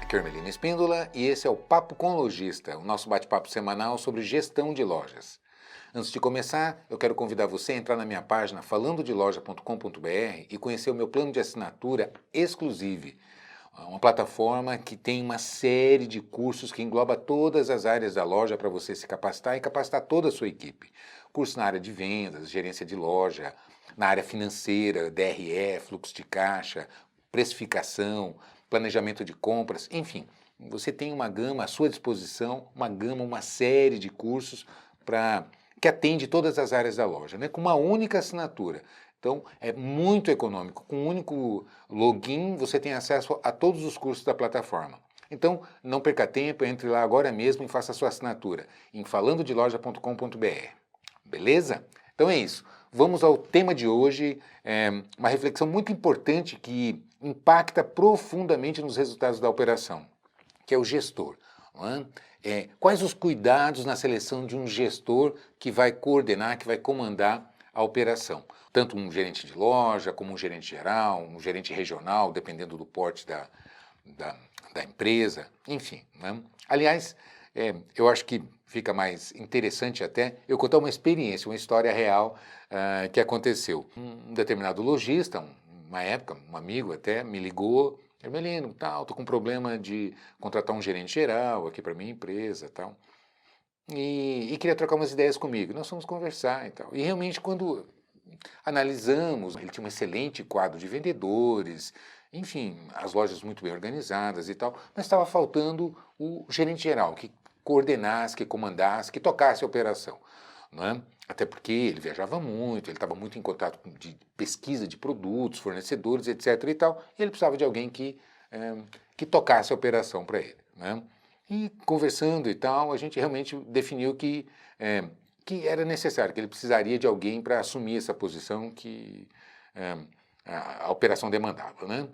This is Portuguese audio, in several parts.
Aqui é Hermelino Espíndola e esse é o Papo com Lojista, o nosso bate-papo semanal sobre gestão de lojas. Antes de começar, eu quero convidar você a entrar na minha página falandodeloja.com.br e conhecer o meu plano de assinatura Exclusive, uma plataforma que tem uma série de cursos que engloba todas as áreas da loja para você se capacitar e capacitar toda a sua equipe. Curso na área de vendas, gerência de loja, na área financeira, DRE, fluxo de caixa, precificação, planejamento de compras, enfim. Você tem uma gama à sua disposição, uma série de cursos que atende todas as áreas da loja, né? Com uma única assinatura. Então, é muito econômico. Com um único login, você tem acesso a todos os cursos da plataforma. Então, não perca tempo, entre lá agora mesmo e faça a sua assinatura em falandodeloja.com.br. Beleza? Então é isso. Vamos ao tema de hoje, uma reflexão muito importante que impacta profundamente nos resultados da operação, que é o gestor. Não é? Quais os cuidados na seleção de um gestor que vai coordenar, que vai comandar a operação? Tanto um gerente de loja, como um gerente geral, um gerente regional, dependendo do porte da empresa, enfim. Né? Aliás, eu acho que fica mais interessante até eu contar uma experiência, uma história real que aconteceu. Um determinado lojista, uma época, um amigo até, me ligou, Hermelino, tal, tô com problema de contratar um gerente geral aqui para minha empresa, tal, e queria trocar umas ideias comigo. Nós fomos conversar e tal. E realmente quando analisamos, ele tinha um excelente quadro de vendedores, enfim, as lojas muito bem organizadas e tal, mas estava faltando o gerente geral, que coordenasse, que comandasse, que tocasse a operação. Não é? Até porque ele viajava muito, ele estava muito em contato com de pesquisa de produtos, fornecedores, etc. e tal, e ele precisava de alguém que tocasse a operação para ele. Né? E conversando e tal, a gente realmente definiu que era necessário, que ele precisaria de alguém para assumir essa posição que a operação demandava. Né?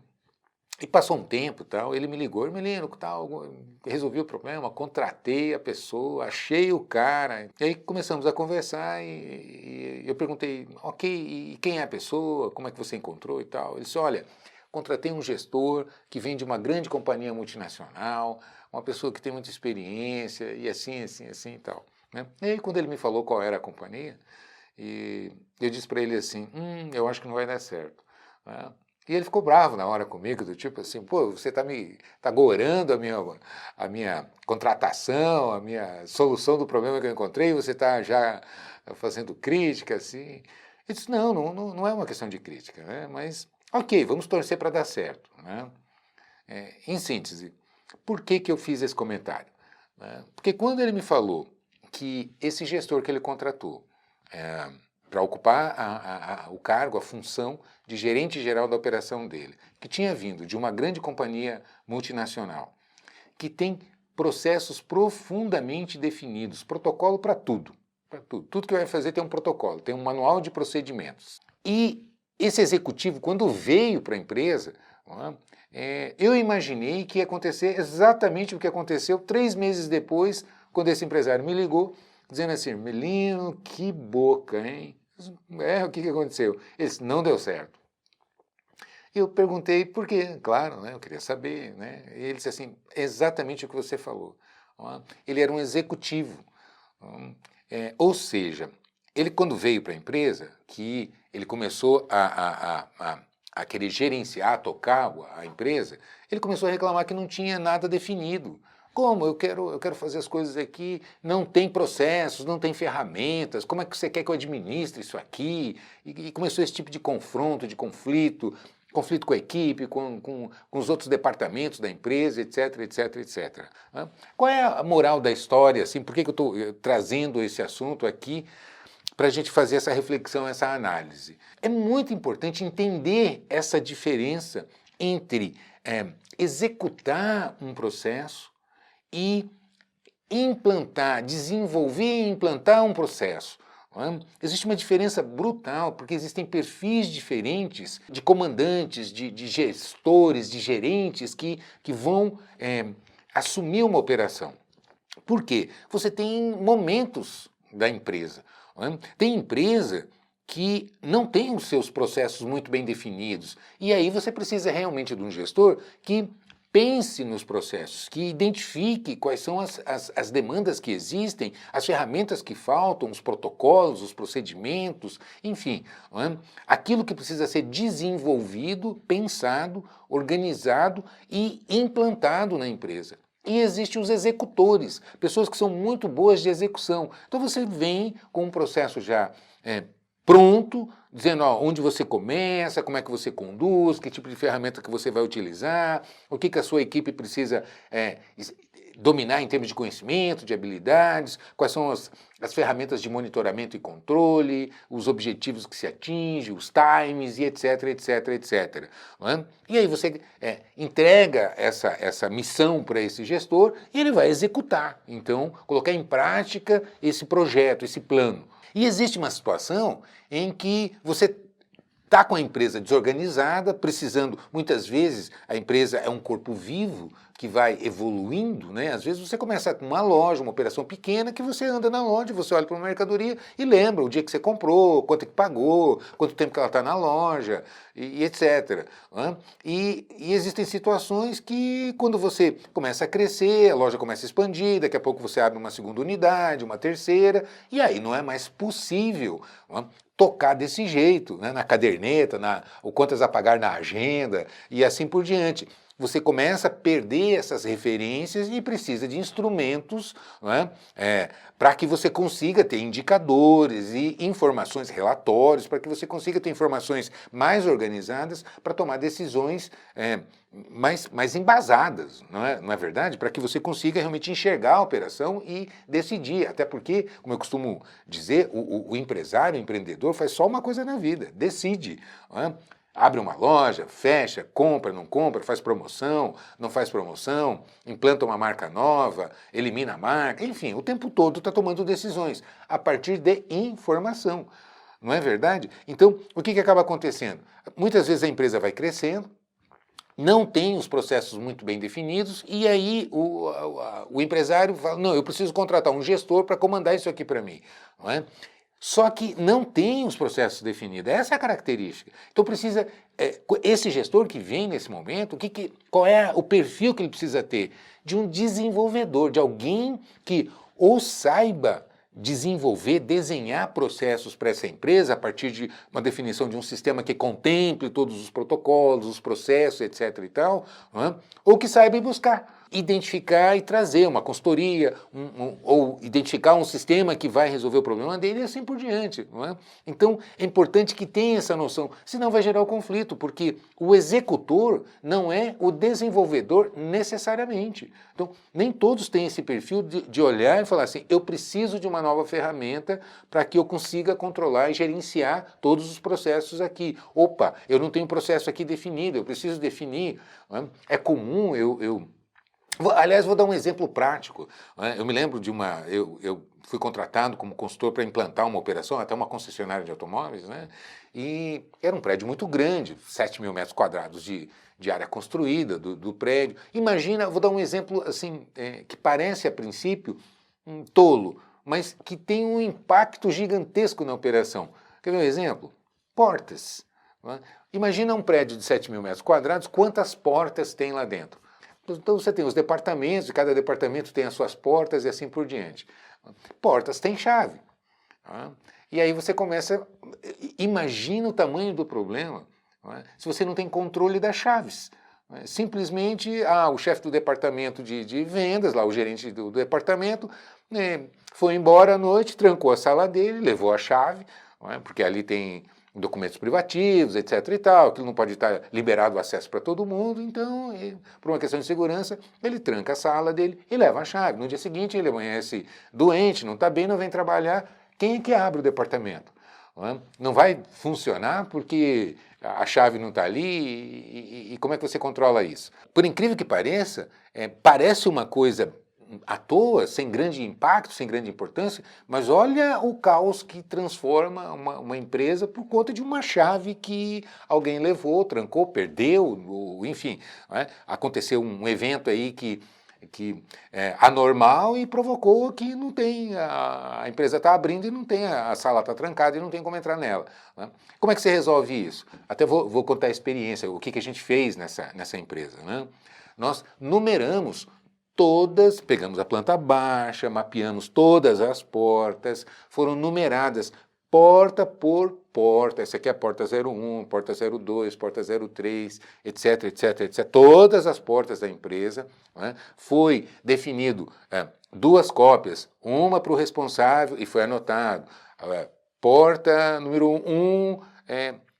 E passou um tempo, tal, ele me ligou, Hermelino, tal, resolvi o problema, contratei a pessoa, achei o cara. E aí começamos a conversar e eu perguntei, ok, e quem é a pessoa, como é que você encontrou e tal? Ele disse, olha, contratei um gestor que vem de uma grande companhia multinacional, uma pessoa que tem muita experiência e assim e tal. Né? E aí quando ele me falou qual era a companhia, eu disse para ele assim, eu acho que não vai dar certo. Né? E ele ficou bravo na hora comigo, do tipo assim, pô, você tá gorando a minha contratação, a minha solução do problema que eu encontrei, e você está já fazendo crítica, assim. Eu disse, não é uma questão de crítica, né? Mas, ok, vamos torcer para dar certo. Né? Em síntese, por que eu fiz esse comentário? Né? Porque quando ele me falou que esse gestor que ele contratou para ocupar o cargo, a função de gerente geral da operação dele, que tinha vindo de uma grande companhia multinacional, que tem processos profundamente definidos, protocolo para tudo. Tudo que vai fazer tem um protocolo, tem um manual de procedimentos. E esse executivo, quando veio para a empresa, eu imaginei que ia acontecer exatamente o que aconteceu 3 meses depois, quando esse empresário me ligou, dizendo assim, Melino, que boca, hein? O que aconteceu? Ele disse, não deu certo. Eu perguntei por quê, claro, né, eu queria saber, né? E ele disse assim, exatamente o que você falou. Ele era um executivo, ou seja, ele quando veio para a empresa, que ele começou a querer gerenciar, a tocar a empresa, ele começou a reclamar que não tinha nada definido. Como? Eu quero fazer as coisas aqui, não tem processos, não tem ferramentas, como é que você quer que eu administre isso aqui? E começou esse tipo de confronto, de conflito com a equipe, com os outros departamentos da empresa, etc. Qual é a moral da história? Assim, por que eu estou trazendo esse assunto aqui para a gente fazer essa reflexão, essa análise? É muito importante entender essa diferença entre executar um processo e desenvolver e implantar um processo. Existe uma diferença brutal, porque existem perfis diferentes de comandantes, de gestores, de gerentes que vão assumir uma operação. Por quê? Você tem momentos da empresa. Tem empresa que não tem os seus processos muito bem definidos. E aí você precisa realmente de um gestor que pense nos processos, que identifique quais são as demandas que existem, as ferramentas que faltam, os protocolos, os procedimentos, enfim, não é? Aquilo que precisa ser desenvolvido, pensado, organizado e implantado na empresa. E existem os executores, pessoas que são muito boas de execução. Então você vem com um processo já pronto, dizendo onde você começa, como é que você conduz, que tipo de ferramenta que você vai utilizar, o que a sua equipe precisa dominar em termos de conhecimento, de habilidades, quais são as ferramentas de monitoramento e controle, os objetivos que se atinge, os times e etc, etc, etc. Não é? E aí você entrega essa missão para esse gestor e ele vai executar, então, colocar em prática esse projeto, esse plano. E existe uma situação em que você está com a empresa desorganizada, precisando, muitas vezes a empresa é um corpo vivo que vai evoluindo, né? Às vezes você começa com uma loja, uma operação pequena, que você anda na loja, você olha para uma mercadoria e lembra o dia que você comprou, quanto é que pagou, quanto tempo que ela está na loja, e etc. Né? E existem situações que quando você começa a crescer, a loja começa a expandir, daqui a pouco você abre uma segunda unidade, uma terceira, e aí não é mais possível, né, tocar desse jeito, né, na caderneta, o quantas a pagar na agenda e assim por diante. Você começa a perder essas referências e precisa de instrumentos, né, para que você consiga ter indicadores e informações, relatórios, para que você consiga ter informações mais organizadas para tomar decisões mais embasadas, não é verdade? Para que você consiga realmente enxergar a operação e decidir. Até porque, como eu costumo dizer, o empresário, o empreendedor faz só uma coisa na vida, decide. Não é? Abre uma loja, fecha, compra, não compra, faz promoção, não faz promoção, implanta uma marca nova, elimina a marca, enfim, o tempo todo está tomando decisões a partir de informação, não é verdade? Então, o que acaba acontecendo? Muitas vezes a empresa vai crescendo, não tem os processos muito bem definidos e aí o empresário fala, não, eu preciso contratar um gestor para comandar isso aqui para mim, não é? Só que não tem os processos definidos, essa é a característica. Então precisa, esse gestor que vem nesse momento, qual é o perfil que ele precisa ter? De um desenvolvedor, de alguém que ou saiba desenvolver, desenhar processos para essa empresa a partir de uma definição de um sistema que contemple todos os protocolos, os processos, etc. e tal, ou que saiba buscar, identificar e trazer uma consultoria, ou identificar um sistema que vai resolver o problema dele e assim por diante. Não é? Então é importante que tenha essa noção, senão vai gerar o conflito, porque o executor não é o desenvolvedor necessariamente. Então nem todos têm esse perfil de olhar e falar assim, eu preciso de uma nova ferramenta para que eu consiga controlar e gerenciar todos os processos aqui. Opa, eu não tenho processo aqui definido, eu preciso definir. Não é? É comum aliás, vou dar um exemplo prático. Né? Eu me lembro de eu fui contratado como consultor para implantar uma operação, até uma concessionária de automóveis, né? E era um prédio muito grande, 7.000 metros quadrados de área construída do prédio. Imagina, vou dar um exemplo assim, que parece a princípio tolo, mas que tem um impacto gigantesco na operação. Quer ver um exemplo? Portas. Né? Imagina um prédio de 7.000 metros quadrados, quantas portas tem lá dentro? Então você tem os departamentos, e cada departamento tem as suas portas e assim por diante. Portas têm chave. Tá? E aí você começa, imagina o tamanho do problema, se você não tem controle das chaves. Simplesmente, o chefe do departamento de vendas, lá o gerente do departamento, foi embora à noite, trancou a sala dele, levou a chave, porque ali tem documentos privativos, etc. e tal, aquilo não pode estar liberado o acesso para todo mundo, então, por uma questão de segurança, ele tranca a sala dele e leva a chave. No dia seguinte, ele amanhece doente, não está bem, não vem trabalhar. Quem é que abre o departamento? Não vai funcionar porque a chave não está ali e como é que você controla isso? Por incrível que pareça, parece uma coisa à toa, sem grande impacto, sem grande importância, mas olha o caos que transforma uma empresa por conta de uma chave que alguém levou, trancou, perdeu, enfim. Aconteceu um evento aí que anormal e provocou que não tem, a empresa está abrindo e não tem, a sala está trancada e não tem como entrar nela. Né? Como é que você resolve isso? Até vou contar a experiência, o que a gente fez nessa empresa. Né? Nós numeramos todas, pegamos a planta baixa, mapeamos todas as portas, foram numeradas porta por porta. Essa aqui é a porta 01, porta 02, porta 03, etc, etc, etc. Todas as portas da empresa, né? Foi definido duas cópias, uma para o responsável e foi anotado. Porta número 1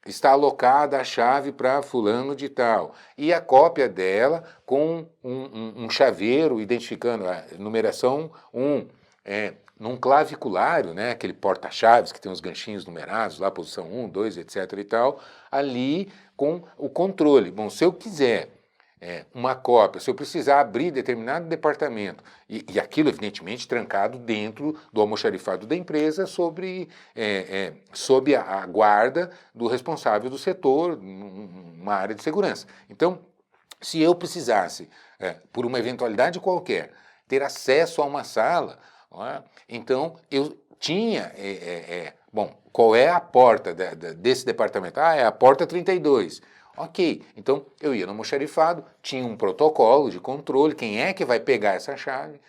está alocada a chave para fulano de tal. E a cópia dela com um chaveiro identificando a numeração 1. Num claviculário, né, aquele porta-chaves que tem os ganchinhos numerados, lá posição 1, 2, etc e tal, ali com o controle. Bom, se eu quiser uma cópia, se eu precisar abrir determinado departamento, e aquilo evidentemente trancado dentro do almoxarifado da empresa sob a guarda do responsável do setor, uma área de segurança. Então, se eu precisasse, por uma eventualidade qualquer, ter acesso a uma sala, então eu tinha, bom, qual é a porta desse departamento? É a porta 32. Ok, então eu ia no almoxarifado, tinha um protocolo de controle, quem é que vai pegar essa chave,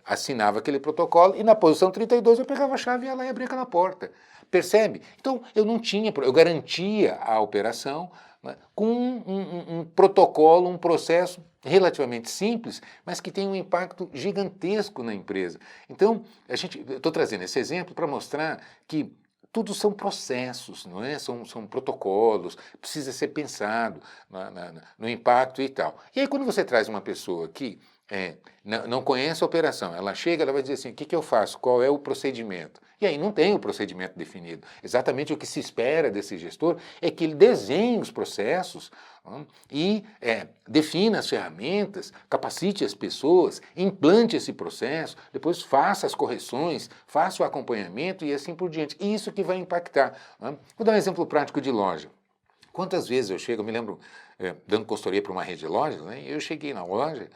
assinava aquele protocolo e na posição 32 eu pegava a chave e ia lá e abria aquela porta. Percebe? Então eu não tinha, eu garantia a operação, né, com um protocolo, um processo relativamente simples, mas que tem um impacto gigantesco na empresa. Então, eu estou trazendo esse exemplo para mostrar que tudo são processos, não é? São protocolos, precisa ser pensado no impacto e tal. E aí quando você traz uma pessoa que não conhece a operação, ela chega, ela vai dizer assim, o que eu faço? Qual é o procedimento? E aí não tem o procedimento definido. Exatamente o que se espera desse gestor é que ele desenhe os processos e defina as ferramentas, capacite as pessoas, implante esse processo, depois faça as correções, faça o acompanhamento e assim por diante. Isso que vai impactar. Vou dar um exemplo prático de loja. Quantas vezes eu chego, eu me lembro, dando consultoria para uma rede de lojas, né, eu cheguei na loja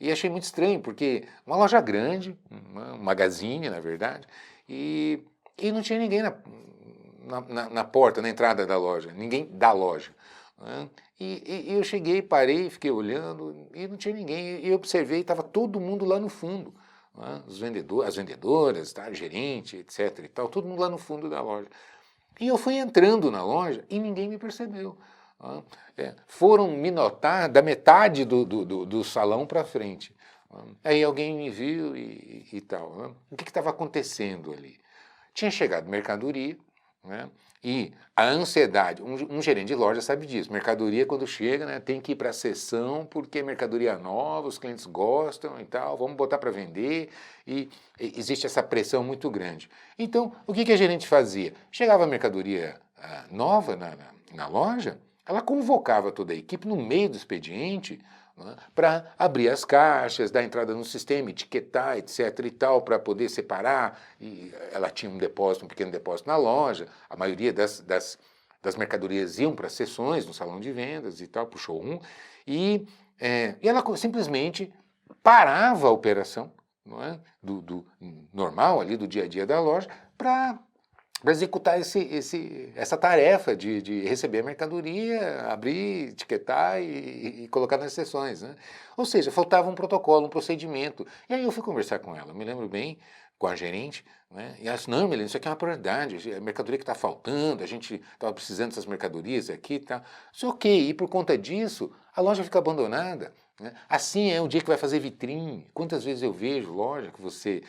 e achei muito estranho, porque uma loja grande, um magazine, na verdade, e não tinha ninguém na porta, na entrada da loja, ninguém da loja. E eu cheguei, parei, fiquei olhando e não tinha ninguém. E observei, estava todo mundo lá no fundo. Os vendedores, as vendedoras, tá, o gerente, etc. e tal, todo mundo lá no fundo da loja. E eu fui entrando na loja e ninguém me percebeu. Foram me notar da metade do salão para frente. Aí alguém me viu e tal. O que estava acontecendo ali? Tinha chegado mercadoria, né? E a ansiedade, um gerente de loja sabe disso, mercadoria quando chega, né, tem que ir para a seção porque é mercadoria nova, os clientes gostam e tal, vamos botar para vender e existe essa pressão muito grande. Então, o que a gerente fazia? Chegava a mercadoria nova na loja, ela convocava toda a equipe no meio do expediente, para abrir as caixas, dar entrada no sistema, etiquetar, etc. e tal, para poder separar. E ela tinha um pequeno depósito na loja, a maioria das mercadorias iam para seções no salão de vendas e tal, para o showroom, e ela simplesmente parava a operação, não é? do normal ali, do dia a dia da loja, para executar essa tarefa de receber a mercadoria, abrir, etiquetar e colocar nas seções, né? Ou seja, faltava um protocolo, um procedimento. E aí eu fui conversar com ela, me lembro bem, com a gerente, né? E ela disse, não, Melina, isso aqui é uma prioridade, a mercadoria que está faltando, a gente estava precisando dessas mercadorias aqui e tal. Eu disse, ok, e por conta disso, a loja fica abandonada, né? Assim é o dia que vai fazer vitrine. Quantas vezes eu vejo loja que você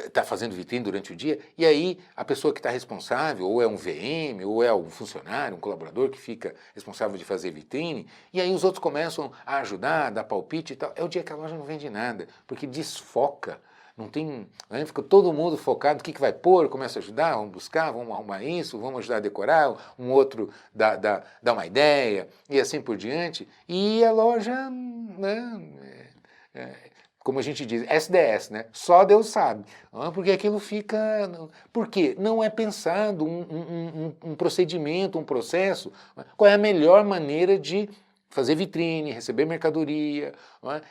está fazendo vitrine durante o dia, e aí a pessoa que está responsável, ou é um VM, ou é um funcionário, um colaborador que fica responsável de fazer vitrine, e aí os outros começam a ajudar, a dar palpite e tal. É o dia que a loja não vende nada, porque desfoca. Não tem, né? Fica todo mundo focado, o que vai pôr, começa a ajudar, vamos buscar, vamos arrumar isso, vamos ajudar a decorar, um outro dá uma ideia, e assim por diante. E a loja, né, como a gente diz, SDS, né? Só Deus sabe. Porque aquilo fica... Por quê? Não é pensado um procedimento, um processo. Qual é a melhor maneira de fazer vitrine, receber mercadoria,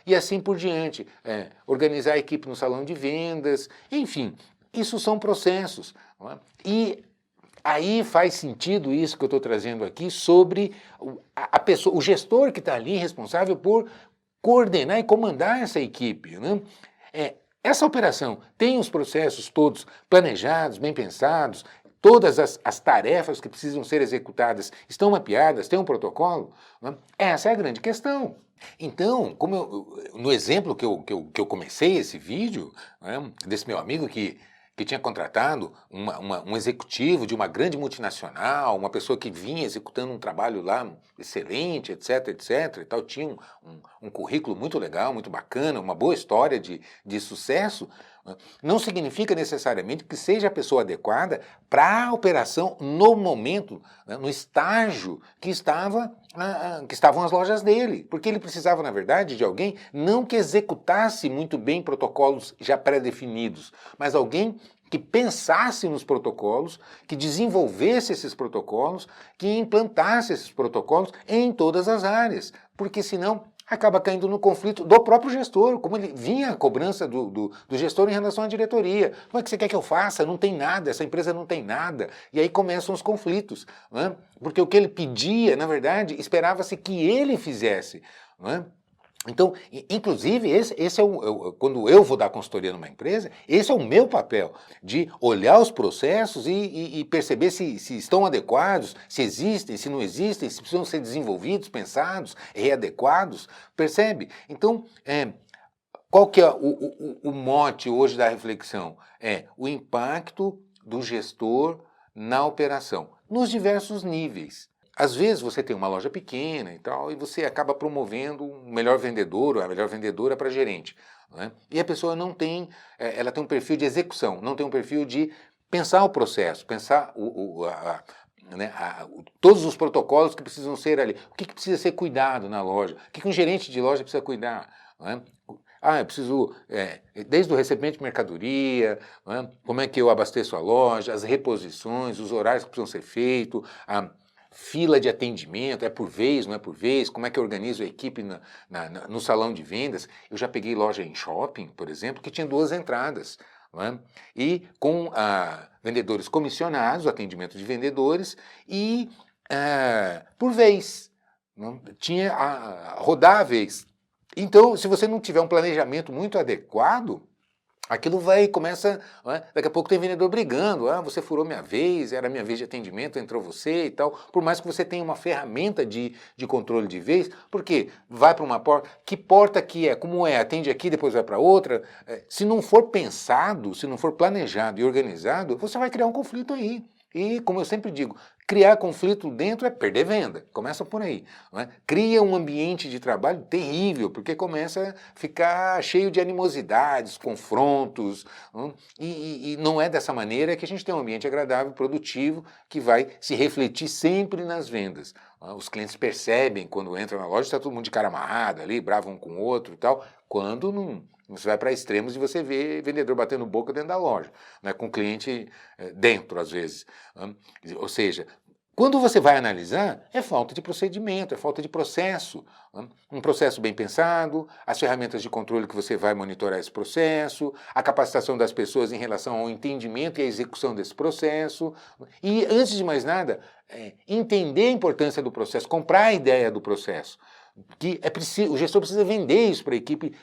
e assim por diante. Organizar a equipe no salão de vendas, enfim, isso são processos. E aí faz sentido isso que eu estou trazendo aqui sobre a pessoa, o gestor que está ali responsável por coordenar e comandar essa equipe, né? Essa operação tem os processos todos planejados, bem pensados, todas as tarefas que precisam ser executadas estão mapeadas, tem um protocolo, né? Essa é a grande questão. Então, no exemplo que eu comecei esse vídeo, né, desse meu amigo que tinha contratado um executivo de uma grande multinacional, uma pessoa que vinha executando um trabalho lá excelente, etc, etc, e tal, tinha um currículo muito legal, muito bacana, uma boa história de sucesso, não significa necessariamente que seja a pessoa adequada para a operação no momento, né, no estágio que estavam as lojas dele, porque ele precisava, na verdade, de alguém não que executasse muito bem protocolos já pré-definidos, mas alguém que pensasse nos protocolos, que desenvolvesse esses protocolos, que implantasse esses protocolos em todas as áreas, porque senão acaba caindo no conflito do próprio gestor, como ele vinha a cobrança do gestor em relação à diretoria. Como é que você quer que eu faça? Não tem nada, essa empresa não tem nada. E aí começam os conflitos, né? Porque o que ele pedia, na verdade, esperava-se que ele fizesse, né? Então, inclusive, esse é quando eu vou dar consultoria numa empresa, esse é o meu papel, de olhar os processos e perceber se estão adequados, se existem, se não existem, se precisam ser desenvolvidos, pensados, readequados, percebe? Então, qual que é o mote hoje da reflexão? É o impacto do gestor na operação, nos diversos níveis. Às vezes você tem uma loja pequena e tal, e você acaba promovendo um melhor vendedor ou a melhor vendedora para gerente, né? E a pessoa não tem, ela tem um perfil de execução, não tem um perfil de pensar o processo, pensar né, todos os protocolos que precisam ser ali, o que precisa ser cuidado na loja, o que um gerente de loja precisa cuidar, né? Eu preciso, desde o recebimento de mercadoria, né, como é que eu abasteço a loja, as reposições, os horários que precisam ser feitos, a fila de atendimento, é por vez, não é por vez, como é que eu organizo a equipe no salão de vendas. Eu já peguei loja em shopping, por exemplo, que tinha 2 entradas, não é? E com vendedores comissionados, atendimento de vendedores, e por vez, não? Tinha rodar a vez. Então, se você não tiver um planejamento muito adequado, aquilo começa, daqui a pouco tem vendedor brigando, você furou minha vez, era minha vez de atendimento, entrou você e tal, por mais que você tenha uma ferramenta de controle de vez, porque vai para uma porta, que porta que é, como é, atende aqui, depois vai para outra, se não for pensado, se não for planejado e organizado, você vai criar um conflito aí. E, como eu sempre digo, criar conflito dentro é perder venda, começa por aí, não é? Cria um ambiente de trabalho terrível, porque começa a ficar cheio de animosidades, confrontos, não? E não é dessa maneira que a gente tem um ambiente agradável, produtivo, que vai se refletir sempre nas vendas. Os clientes percebem quando entram na loja, está todo mundo de cara amarrado ali, bravo um com o outro e tal, quando não... Você vai para extremos e você vê vendedor batendo boca dentro da loja, né, com cliente dentro, às vezes. Ou seja, quando você vai analisar, é falta de procedimento, é falta de processo. Um processo bem pensado, as ferramentas de controle que você vai monitorar esse processo, a capacitação das pessoas em relação ao entendimento e à execução desse processo. E, antes de mais nada, entender a importância do processo, comprar a ideia do processo. Que é preciso, o gestor precisa vender isso para a equipe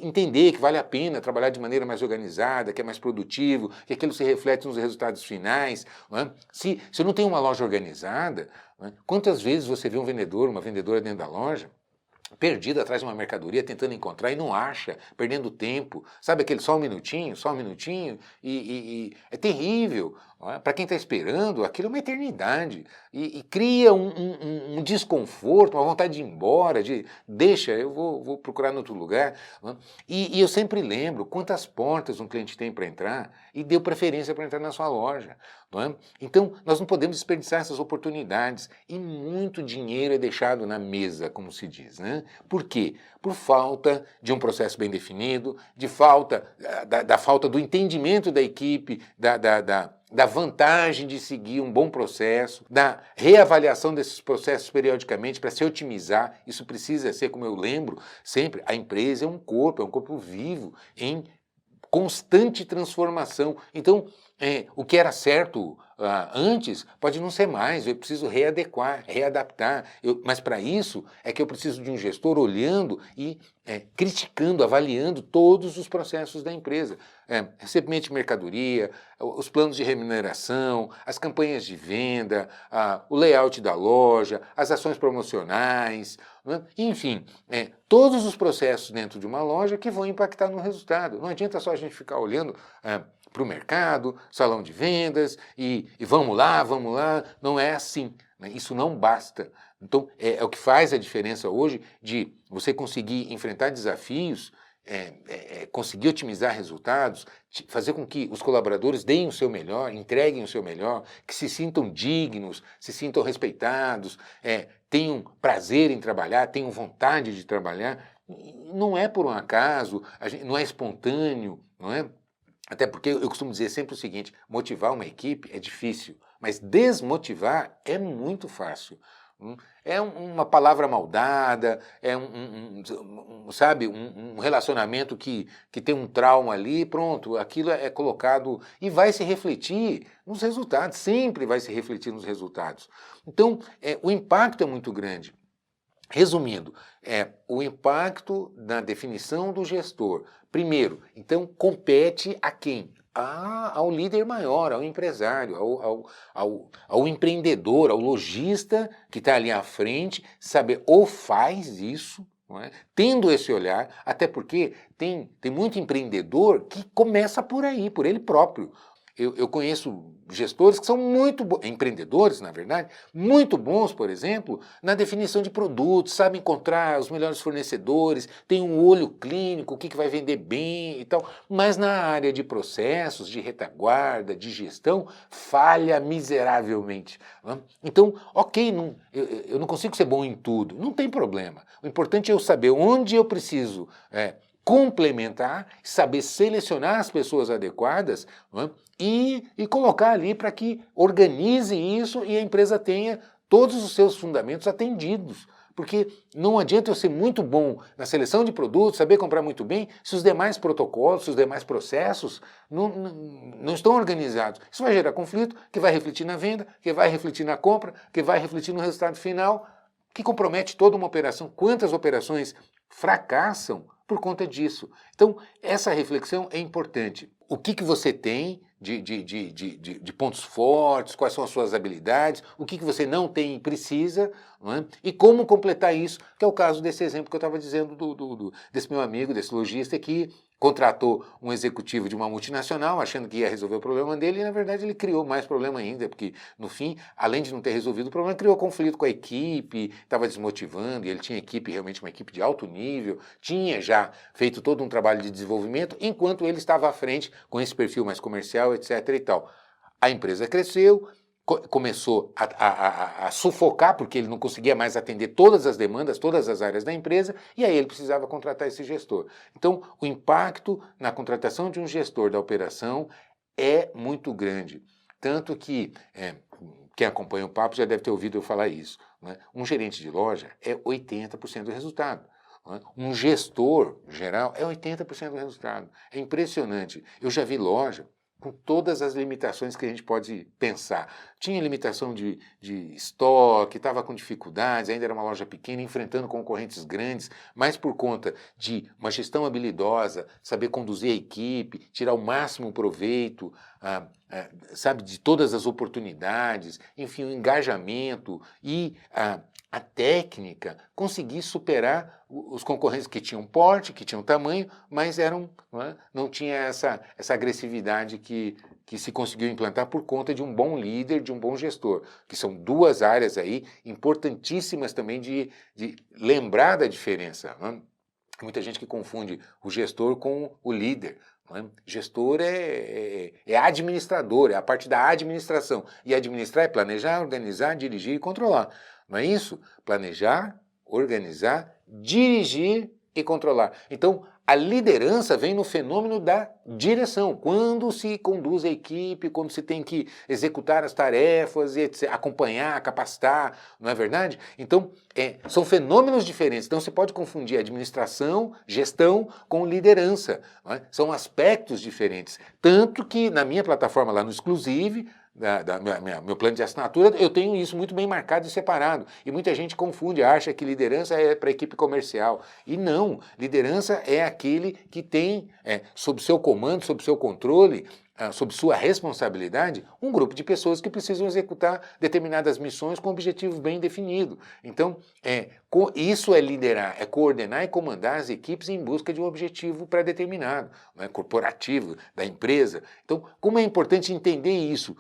entender que vale a pena trabalhar de maneira mais organizada, que é mais produtivo, que aquilo se reflete nos resultados finais. Não é? Se eu não tenho uma loja organizada, não é? Quantas vezes você vê um vendedor, uma vendedora dentro da loja, perdido atrás de uma mercadoria, tentando encontrar e não acha, perdendo tempo, sabe aquele só um minutinho, e é terrível. Para quem está esperando, aquilo é uma eternidade e cria um desconforto, uma vontade de ir embora, deixa, eu vou procurar em outro lugar. E eu sempre lembro quantas portas um cliente tem para entrar e deu preferência para entrar na sua loja. Não é? Então, nós não podemos desperdiçar essas oportunidades e muito dinheiro é deixado na mesa, como se diz, né? Por quê? Por falta de um processo bem definido, de falta da falta do entendimento da equipe, da vantagem de seguir um bom processo, da reavaliação desses processos periodicamente para se otimizar. Isso precisa ser, como eu lembro sempre, a empresa é um corpo vivo em constante transformação. Então, o que era certo antes, pode não ser mais, eu preciso readequar, readaptar. Mas para isso é que eu preciso de um gestor olhando e criticando, avaliando todos os processos da empresa. Recebimento de mercadoria, os planos de remuneração, as campanhas de venda, o layout da loja, as ações promocionais, né? Enfim, todos os processos dentro de uma loja que vão impactar no resultado. Não adianta só a gente ficar olhando para o mercado, salão de vendas e vamos lá, não é assim, né? Isso não basta. Então, é o que faz a diferença hoje de você conseguir enfrentar desafios, conseguir otimizar resultados, fazer com que os colaboradores deem o seu melhor, entreguem o seu melhor, que se sintam dignos, se sintam respeitados, tenham prazer em trabalhar, tenham vontade de trabalhar. Não é por um acaso, não é espontâneo, não é? Até porque eu costumo dizer sempre o seguinte, motivar uma equipe é difícil, mas desmotivar é muito fácil. É uma palavra mal dada, sabe, um relacionamento que tem um trauma ali, pronto, aquilo é colocado e vai se refletir nos resultados, sempre vai se refletir nos resultados. Então, o impacto é muito grande. Resumindo, o impacto na definição do gestor. Primeiro, então, compete a quem? Ao líder maior, ao empresário, ao empreendedor, ao lojista que está ali à frente, saber ou faz isso, não é? Tendo esse olhar, até porque tem muito empreendedor que começa por aí, por ele próprio. Eu conheço gestores que são muito bons, empreendedores, na verdade, muito bons, por exemplo, na definição de produtos, sabem encontrar os melhores fornecedores, têm um olho clínico, o que vai vender bem e tal, mas na área de processos, de retaguarda, de gestão, falha miseravelmente. Né? Então, ok, eu não consigo ser bom em tudo, não tem problema. O importante é eu saber onde eu preciso complementar, saber selecionar as pessoas adequadas, não é? E colocar ali para que organize isso e a empresa tenha todos os seus fundamentos atendidos. Porque não adianta eu ser muito bom na seleção de produtos, saber comprar muito bem, se os demais protocolos, se os demais processos não estão organizados. Isso vai gerar conflito, que vai refletir na venda, que vai refletir na compra, que vai refletir no resultado final, que compromete toda uma operação. Quantas operações fracassam por conta disso? Então, essa reflexão é importante. O que você tem de pontos fortes, quais são as suas habilidades, o que você não tem e precisa, não é? E como completar isso, que é o caso desse exemplo que eu estava dizendo desse meu amigo, desse lojista que contratou um executivo de uma multinacional achando que ia resolver o problema dele e, na verdade, ele criou mais problema ainda, porque, no fim, além de não ter resolvido o problema, criou conflito com a equipe, estava desmotivando, e ele tinha equipe, realmente uma equipe de alto nível, tinha já feito todo um trabalho de desenvolvimento, enquanto ele estava à frente com esse perfil mais comercial, etc. e tal. A empresa cresceu, começou a sufocar, porque ele não conseguia mais atender todas as demandas, todas as áreas da empresa, e aí ele precisava contratar esse gestor. Então, o impacto na contratação de um gestor da operação é muito grande. Tanto que, quem acompanha o papo já deve ter ouvido eu falar isso, né? Um gerente de loja é 80% do resultado. Um gestor geral é 80% do resultado. É impressionante. Eu já vi loja com todas as limitações que a gente pode pensar. Tinha limitação de estoque, estava com dificuldades, ainda era uma loja pequena, enfrentando concorrentes grandes, mas por conta de uma gestão habilidosa, saber conduzir a equipe, tirar o máximo proveito, sabe, de todas as oportunidades, enfim, o engajamento e a técnica, conseguir superar os concorrentes que tinham porte, que tinham tamanho, mas não tinha essa agressividade que se conseguiu implantar por conta de um bom líder, de um bom gestor, que são duas áreas aí importantíssimas também de lembrar da diferença. Né? Muita gente que confunde o gestor com o líder. Né? Gestor é administrador, é a parte da administração. E administrar é planejar, organizar, dirigir e controlar. Não é isso? Planejar, organizar, dirigir e controlar. Então, a liderança vem no fenômeno da direção. Quando se conduz a equipe, quando se tem que executar as tarefas, etc., acompanhar, capacitar, não é verdade? Então, são fenômenos diferentes. Então, você pode confundir administração, gestão com liderança. Não é? São aspectos diferentes. Tanto que, na minha plataforma lá no Exclusive, meu plano de assinatura, eu tenho isso muito bem marcado e separado. E muita gente confunde, acha que liderança é para a equipe comercial. E não, liderança é aquele que tem, sob seu comando, sob seu controle, sob sua responsabilidade, um grupo de pessoas que precisam executar determinadas missões com objetivos bem definidos. Então, isso é liderar, é coordenar e comandar as equipes em busca de um objetivo pré-determinado, né, corporativo, da empresa. Então, como é importante entender isso?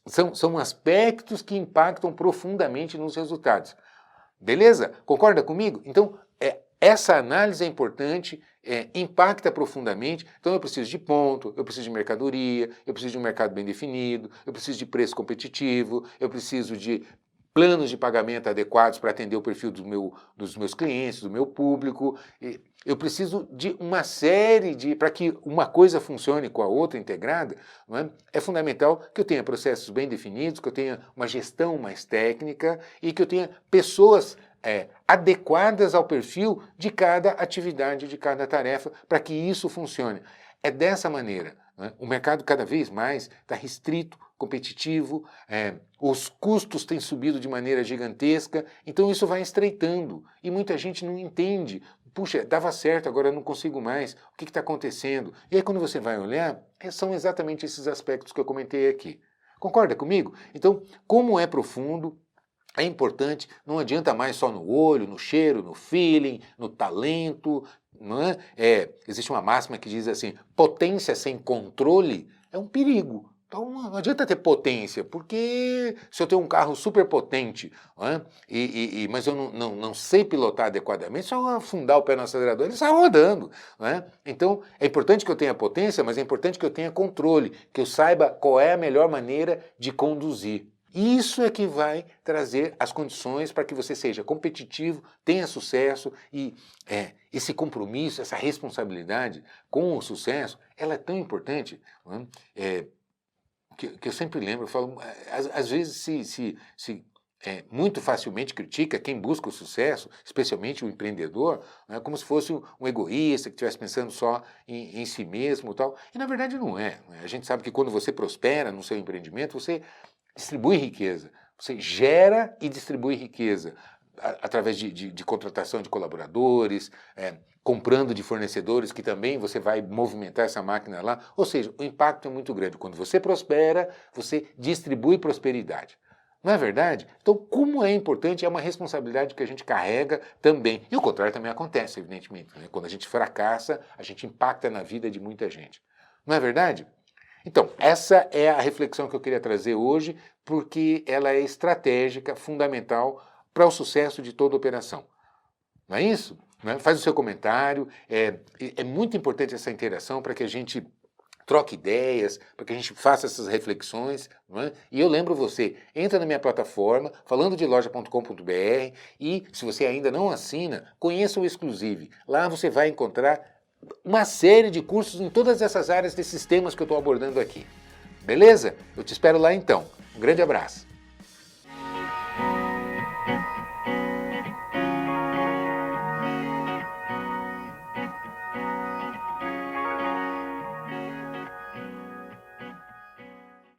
São aspectos que impactam profundamente nos resultados. Beleza? Concorda comigo? Então, essa análise é importante, impacta profundamente. Então eu preciso de ponto, eu preciso de mercadoria, eu preciso de um mercado bem definido, eu preciso de preço competitivo, eu preciso de planos de pagamento adequados para atender o perfil dos meus clientes, do meu público. Eu preciso de uma série de... Para que uma coisa funcione com a outra integrada, não é fundamental que eu tenha processos bem definidos, que eu tenha uma gestão mais técnica e que eu tenha pessoas adequadas ao perfil de cada atividade, de cada tarefa, para que isso funcione. É dessa maneira. Né? O mercado cada vez mais está restrito, competitivo, os custos têm subido de maneira gigantesca, então isso vai estreitando e muita gente não entende. Puxa, dava certo, agora eu não consigo mais, o que está acontecendo? E aí quando você vai olhar, são exatamente esses aspectos que eu comentei aqui. Concorda comigo? Então, como é profundo, é importante, não adianta mais só no olho, no cheiro, no feeling, no talento, não é? Existe uma máxima que diz assim, potência sem controle é um perigo. Então não adianta ter potência, porque se eu tenho um carro super potente, não é? Mas eu não sei pilotar adequadamente, se eu afundar o pé no acelerador, ele sai rodando. Não é? Então é importante que eu tenha potência, mas é importante que eu tenha controle, que eu saiba qual é a melhor maneira de conduzir. Isso é que vai trazer as condições para que você seja competitivo, tenha sucesso e esse compromisso, essa responsabilidade com o sucesso, ela é tão importante, não é? Que eu sempre lembro, eu falo, às vezes se muito facilmente critica quem busca o sucesso, especialmente o empreendedor, né, como se fosse um egoísta que estivesse pensando só em si mesmo e tal. E na verdade não é. Né? A gente sabe que quando você prospera no seu empreendimento, você distribui riqueza, você gera e distribui riqueza através de contratação de colaboradores, comprando de fornecedores que também você vai movimentar essa máquina lá. Ou seja, o impacto é muito grande. Quando você prospera, você distribui prosperidade. Não é verdade? Então, como é importante, é uma responsabilidade que a gente carrega também. E o contrário também acontece, evidentemente. Né? Quando a gente fracassa, a gente impacta na vida de muita gente. Não é verdade? Então, essa é a reflexão que eu queria trazer hoje, porque ela é estratégica, fundamental para o sucesso de toda operação. Não é isso? Né? Faz o seu comentário, é muito importante essa interação para que a gente troque ideias, para que a gente faça essas reflexões. Não é? E eu lembro você, entra na minha plataforma, falandodeloja.com.br e, se você ainda não assina, conheça o Exclusive. Lá você vai encontrar uma série de cursos em todas essas áreas desses temas que eu estou abordando aqui. Beleza? Eu te espero lá então. Um grande abraço.